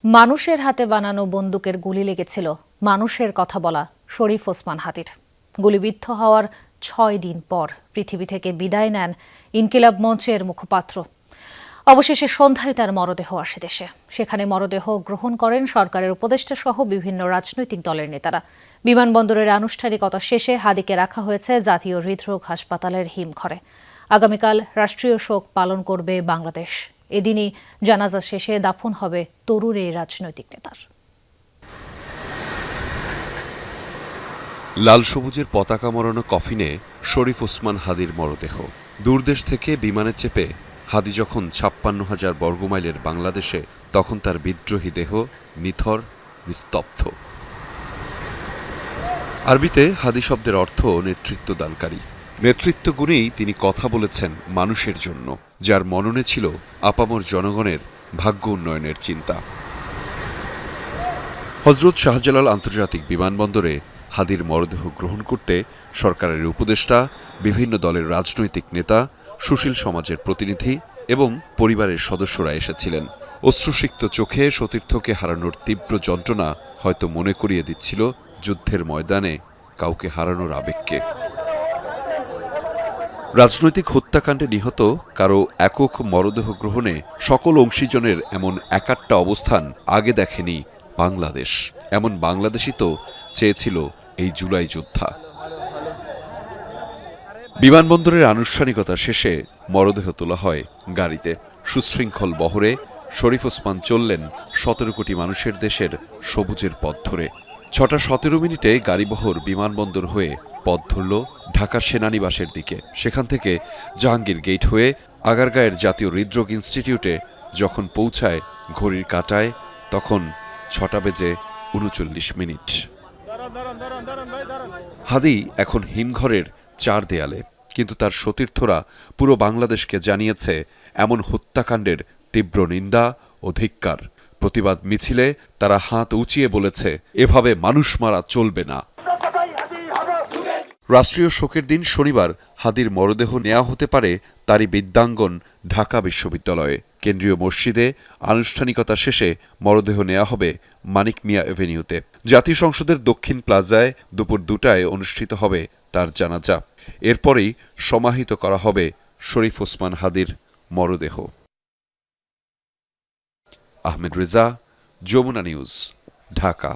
মানুষের হাতে বানানো বন্দুকের গুলি লেগেছিল মানুষের কথা বলা শরীফ ওসমান হাদির। গুলিবিদ্ধ হওয়ার ৬ দিন পর পৃথিবী থেকে বিদায় নেন ইনকিলাব মঞ্চের মুখপাত্র। অবশেষে সন্ধ্যায় তার মরদেহ আসে দেশে। সেখানে মরদেহ গ্রহণ করেন সরকারের উপদেষ্টা সহ বিভিন্ন রাজনৈতিক দলের নেতারা। বিমানবন্দরের আনুষ্ঠানিকতা শেষে হাদিকে রাখা হয়েছে জাতীয় হৃদরোগ হাসপাতালের হিমঘরে। আগামীকাল রাষ্ট্রীয় শোক পালন করবে বাংলাদেশ। এদিনই জানাজা শেষে দাফন হবে তরুণ এই রাজনৈতিক নেতার। লাল সবুজের পতাকা মোড়ানো কফিনে শরীফ ওসমান হাদির মরদেহ। দূরদেশ থেকে বিমানে চেপে হাদি যখন ৫৬,০০০ বর্গমাইলের বাংলাদেশে, তখন তার বিদ্রোহী দেহ নিথর, নিস্তব্ধ। আরবিতে হাদি শব্দের অর্থ নেতৃত্বদানকারী। নেতৃত্ব গুণেই তিনি কথা বলেছেন মানুষের জন্য, যার মননে ছিল আপামর জনগণের ভাগ্য উন্নয়নের চিন্তা। হজরত শাহজালাল আন্তর্জাতিক বিমানবন্দরে হাদির মরদেহ গ্রহণ করতে সরকারের উপদেষ্টা, বিভিন্ন দলের রাজনৈতিক নেতা, সুশীল সমাজের প্রতিনিধি এবং পরিবারের সদস্যরা এসেছিলেন। অশ্রুসিক্ত চোখে সতীর্থকে হারানোর তীব্র যন্ত্রণা হয়তো মনে করিয়ে দিচ্ছিল যুদ্ধের ময়দানে কাউকে হারানোর আবেগকে। রাজনৈতিক হত্যাকাণ্ডে নিহত কারো একক মরদেহ গ্রহণে সকল অংশীজনের এমন একাট্টা অবস্থান আগে দেখেনি বাংলাদেশ। এমন বাংলাদেশই তো চেয়েছিল এই জুলাই যোদ্ধা। বিমানবন্দরের আনুষ্ঠানিকতা শেষে মরদেহ তোলা হয় গাড়িতে। সুশৃঙ্খল বহরে শরীফ ওসমান চললেন ১৭ কোটি মানুষের দেশের সবুজের পথ ধরে। ৬টা ১৭ গাড়িবহর বিমানবন্দর হয়ে পথ ধরল ঢাকার সেনানিবাসের দিকে। সেখান থেকে জাহাঙ্গীর গেট হয়ে আগারগাঁয়ের জাতীয় হৃদরোগ ইনস্টিটিউটে যখন পৌঁছায় ঘড়ির কাঁটায়, তখন ৬টা বেজে ৩৯। হাদি এখন হিমঘরের ৪ দেয়ালে, কিন্তু তার সতীর্থরা পুরো বাংলাদেশকে জানিয়েছে এমন হত্যাকাণ্ডের তীব্র নিন্দা ও ধিক্কার। প্রতিবাদ মিছিলে তারা হাত উঁচিয়ে বলেছে, এভাবে মানুষ মারা চলবে না। রাষ্ট্রীয় শোকের দিন শনিবার হাদির মরদেহ নেওয়া হতে পারে তারই বিদ্যাঙ্গন ঢাকা বিশ্ববিদ্যালয়ে। কেন্দ্রীয় মসজিদে আনুষ্ঠানিকতা শেষে মরদেহ নেওয়া হবে মানিক মিয়া এভিনিউতে। জাতীয় সংসদের দক্ষিণ প্লাজায় দুপুর ২টায় অনুষ্ঠিত হবে তার জানাজা। এরপরেই সমাহিত করা হবে শরীফ ওসমান হাদির মরদেহ। আহমেদ রেজা, যমুনা নিউজ, ঢাকা।